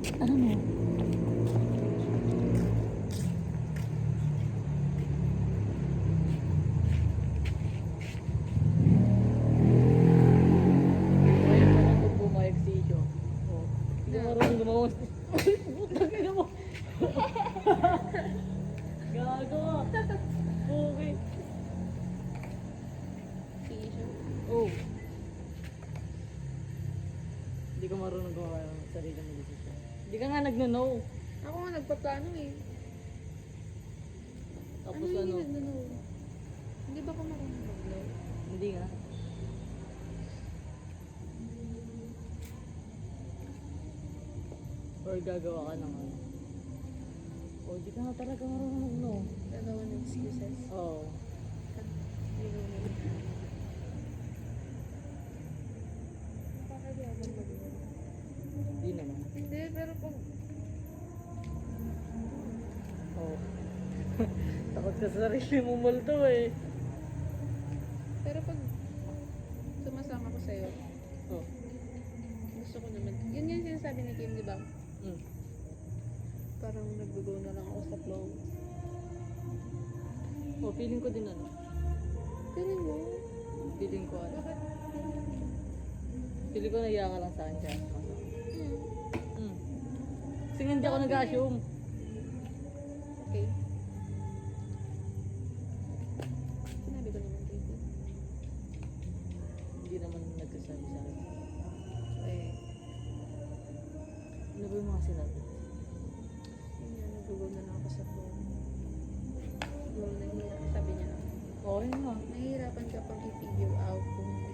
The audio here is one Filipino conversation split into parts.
Ano mo? Ayun pa lang bumayag si Icho. Oh. Hindi ka marunong gumawa. Putang ina mo. Gago. Okay. T-shirt. Oh. Hindi ka marunong gumawa ng sarili mo decision. Hindi ka nga nagno-no. Ako nga nagpaplano eh. Tapos Ano ano? yung nagno-no? Hindi ba ako marunong mag-no? Hindi nga. Or gagawa ka ng ano. O, di ka nga talaga marunong mag-no. Gagawa ng excuses. Oo. Hindi ko naman. Bakit di ako mag-no? Hindi naman. Hindi, pero pag... Oo. Takot ka sa sarili mo multo eh. Pero pag sumasama ko sa'yo, Oh. gusto ko naman. Yun yung sinasabi ni Kim, di ba? Mm. Parang nag-go na lang ako sa flow. Oh, feeling ko din ano. Feeling mo? Feeling ko ano. Bakit? Feeling ko naiya ka lang sa akin kaya. Hmm. Mm. Kasi nga hindi ako nag-assume. Okay. Sinabi ko naman kay Kim. Hindi naman nagsasabi sa akin. Eh, Ano ba yung mga sinabi? yun nga, nag-go na lang ako sa flow. Siguro nahihirap. Sabi niya lang. Okay nga. Nahihirapan ka pang i-figure out kung ano,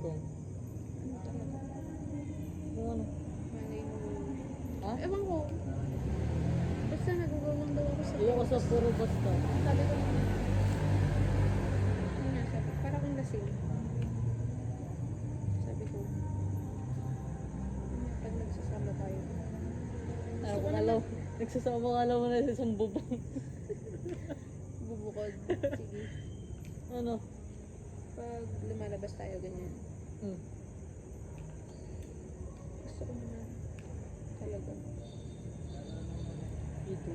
Kung, ano talaga. kung ano. Malay mo. Ha? Ewan ko. Basta nag-go lang daw ako sa Iyo ko sa puro basta. Sabi ko naman. Ano nga sabi? Para kang lasing. Sabi ko. Pag nagsasama tayo. Ano kung alaw. Nagsasama ka alaw mo na sa isang bubong. Bubukod. Sige. Ano? Pag lumalabas tayo ganyan. Hmm. Gusto ko naman. Talaga. Ito.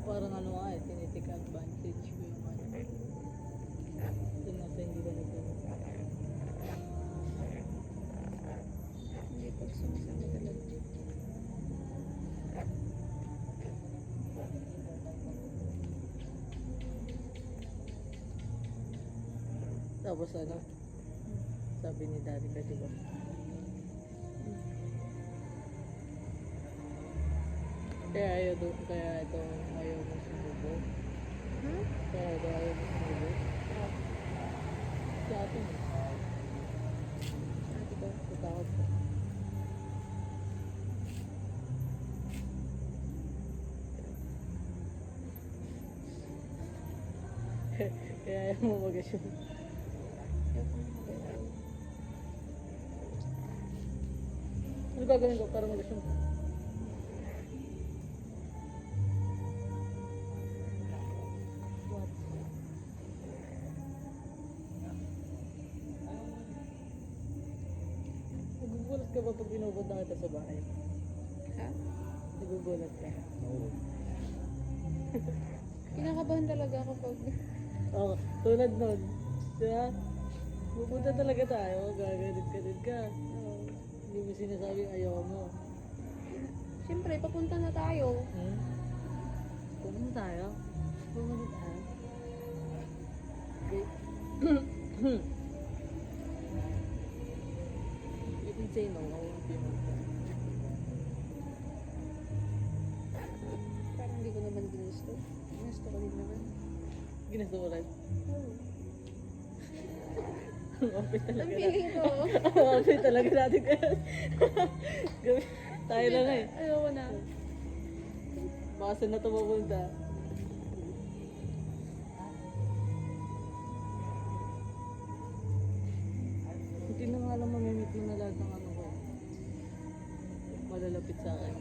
Parang ano nga eh, tinitake advantage ko yung ano. Yung nasa hindi ka nagkaroon. Hindi pag sumasama talaga. Tapos ano, sabi ni daddy ka diba? Kaya ito ayaw mo sumubo. Hmm? Kaya ito ayaw mo sumubo. Sa atin eh. Ate ko. Natakot ka. Kaya ayaw mo mag-assume. Ayoko na mag-go. Ano gagawin ko para mag-assume? What? Nagugulat ka ba pag binubod na kita sa bahay? Ha? Nagugulat ka? Oo. Kinakabahan talaga ako pag... Oh, tulad nun. Diba? Pupunta talaga tayo, gaganit ka. Oh. Hindi mo sinasabing ayaw mo. Siyempre, papunta na tayo. Hmm? Pupunta tayo? Pupunta tayo? Okay. You can say no, I won't be more. Parang hindi ko naman ginusto. Ginusto ko din naman. Ginusto mo rin? Oh. Ang office Ang talaga feeling ko. Ang office talaga natin kaya. Tayo lang eh. Ayoko na. Baka saan na ito mapunta? Hindi na nga lang mamimit mo na lahat ng ano ko. Malalapit sa akin.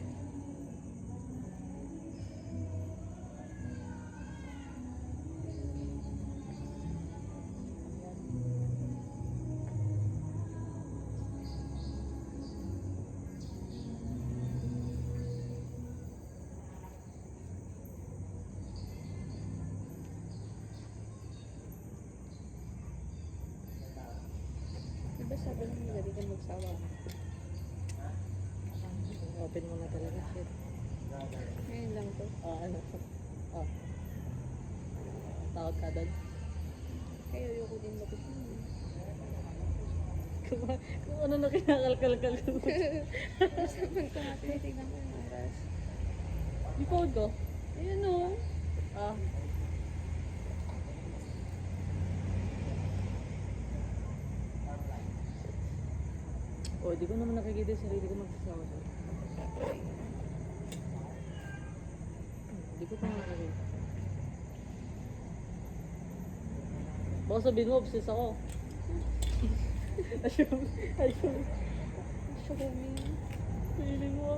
ka magsawa. Open mo na talaga. Shit. Ngayon lang to. Ano? Ah. Takot ka doon. Kaya ayoko din mag-isip. Kung ano na kinakalkal-kal ko. Basta ko nga, tinitignan ko yung oras. Di phone ko. Ayun o. Ah. Oh, di ko naman nakikita yung sarili ko magsasama doon. Di ko pa nakikita. Baka sabihin mo, obsessed ako. Ayun. Shumi. Feeling mo.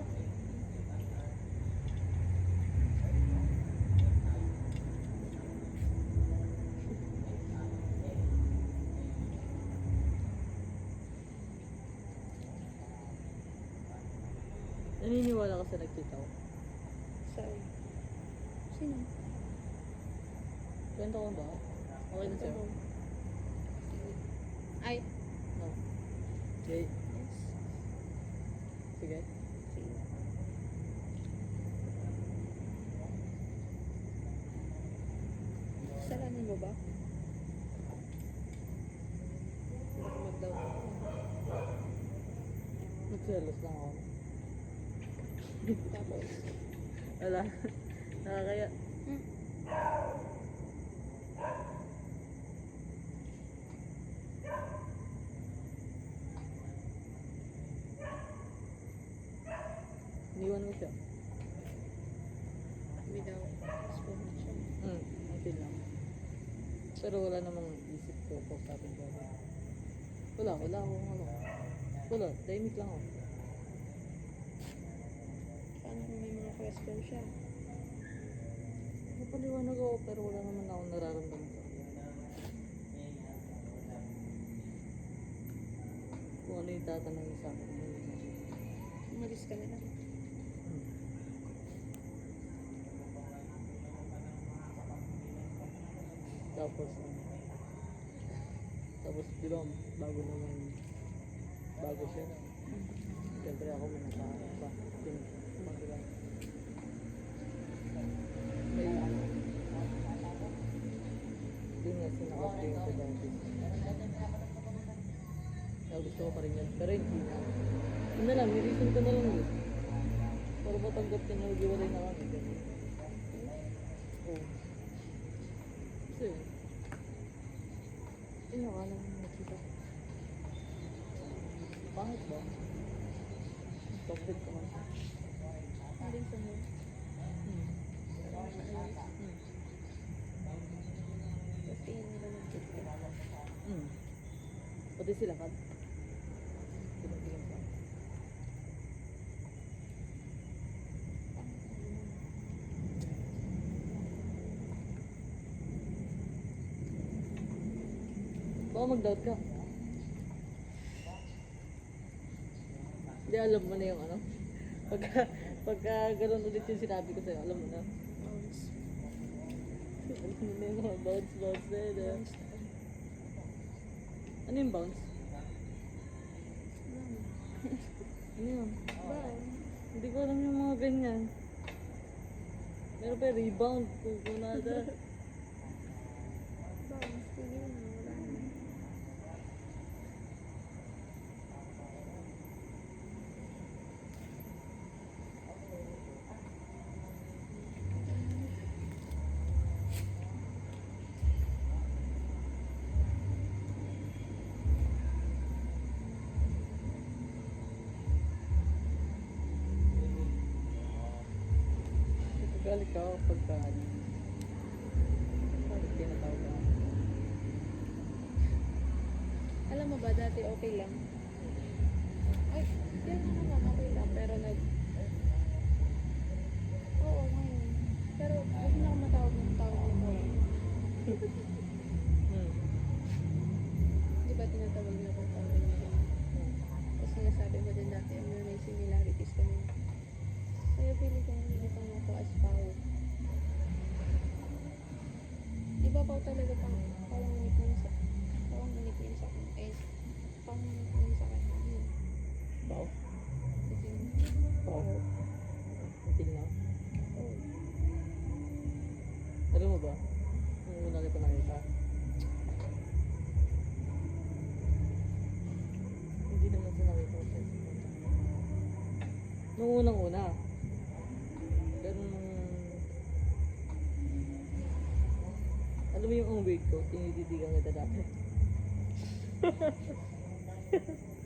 Naniniwala ka sa nagkita ko? Sorry. Sino? Kwento ko ba? Okay na sa'yo? Ay. No. Okay. Yes. Sige. Sige. Salamin mo ba? Baka mag-doubt ako. Magselos lang ako. Tapos. Wala. Nakakaya. Hmm. Iniwan mo siya. Without explanation. Okay lang. Pero wala namang isip ko kung sabi ko. Wala akong ano. Wala, tahimik lang ako. Paano kung may mga question siya? Napaliwanag ako pero wala naman akong nararamdaman sa kanya. Kung ano yung tatanong niya sa akin. Yun yung sasagot. Umalis ka na lang. Tapos, di ba, bago siya. Siyempre ako may nakaharap pa. Diba? May, yun nga, sinakaplay ko dati. Kaya gusto ko pa rin yan. Pero hindi na. Yun na lang, nireason ko na lang yun. Para matanggap niya na maghiwalay na kami. Ganun. Oo. Kasi, yun akala mo nakita. Pangit ba? Toxic ka man. Aling sa mo. Tapos tingin nila nag-check ka. Pati sila ka. Tingin sa akin. Baka mag-doubt ka. Hindi, alam mo na yung ano. Pagka ganun ulit yung sinabi ko sa'yo, alam mo na. Bounce. Alam mo na yung mga bounce na yun. Bounce na. Ano yung bounce? Ano yun? Bounce. Hindi ko alam yung mga ganyan. Meron pa rebound, kukunada. Bounce. Tingin na. Wala na. Galit ka pagka ano. Bakit tinatawag ka? Alam mo ba, dati okay lang. Ay, yan na naman, okay lang. Pero oo, ngayon. Pero huwag na ako matawag ng tawag mo. Di ba tinatawag na akong tawag mo? Tapos sinasabi mo din dati, may similarities kami. Kaya pili ko hindi pang ako as Pao. Di ba Pao talaga pang nickname sa akin? pang ano sa kanya. Yun. Bao. Kasi, Bao. Until now. oh, Alam mo ba? Nung una kita nakita. Hindi naman siya nakita ko siya. Nung unang-una. Ganun nung... Alam mo yung ang weird ko, tinititigan kita dati.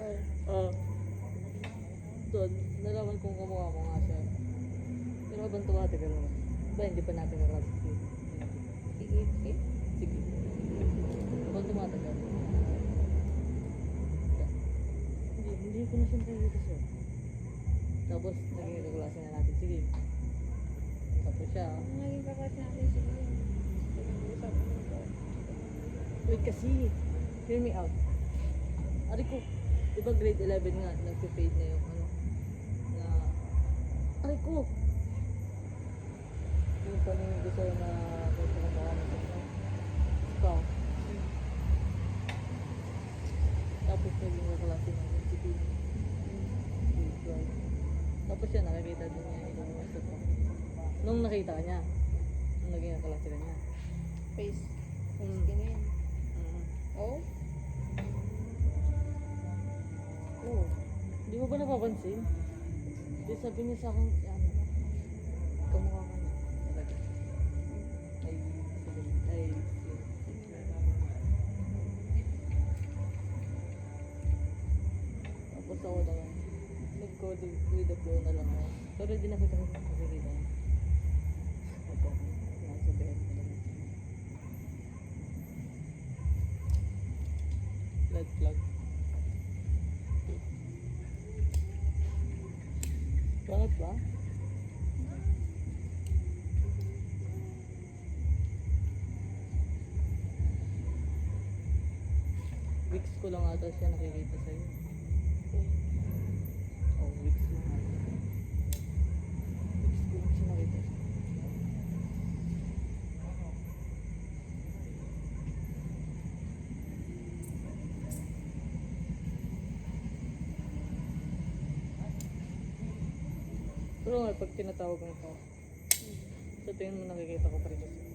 oh, Oo. Doon, nalaman kong kamukha ko nga siya. Pero abang tumatagal naman. Ba, hindi pa natin kaklase. sige, sige. Sige. Abang tumatagal. Hindi ko na siya nakikita siya. Tapos, naging kaklase na natin. Sige. Tapos siya. Ang naging kakas natin, sige. Pinag-uusapan mo ko. Wait kasi. Hear me out. Ari ko, di ba grade 11 nga, nag-fade na yung ano, na, ari ko! Yung paningin ko sa'yo na gusto ko baka mo sa'yo. Ikaw. Tapos naging kaklase namin si Pino. Tapos siya, nakikita din niya yung gusto ko. Nung nakita ka niya, nung naging kaklase ka niya. Face. Face Mm. skin yun. Mm. Oh? Oo. Di mo ba napapansin? Di sabi niya sa akin, ano, kamukha ka na. Talaga. Ay, sige. Ay, sige. Tapos ako naman, nag-go with the flow na lang ako. Pero di nakita ko sa sarili. Ito, nasa bed. Blood plug. Bangat ba? Weeks ko lang ata siya nakikita sa'yo. Oh, weeks lang ata. Weeks ko lang siya nakita sa'yo. Pero nga, pag tinatawag mo ko, sa tingin mo nakikita ko pa rin siya.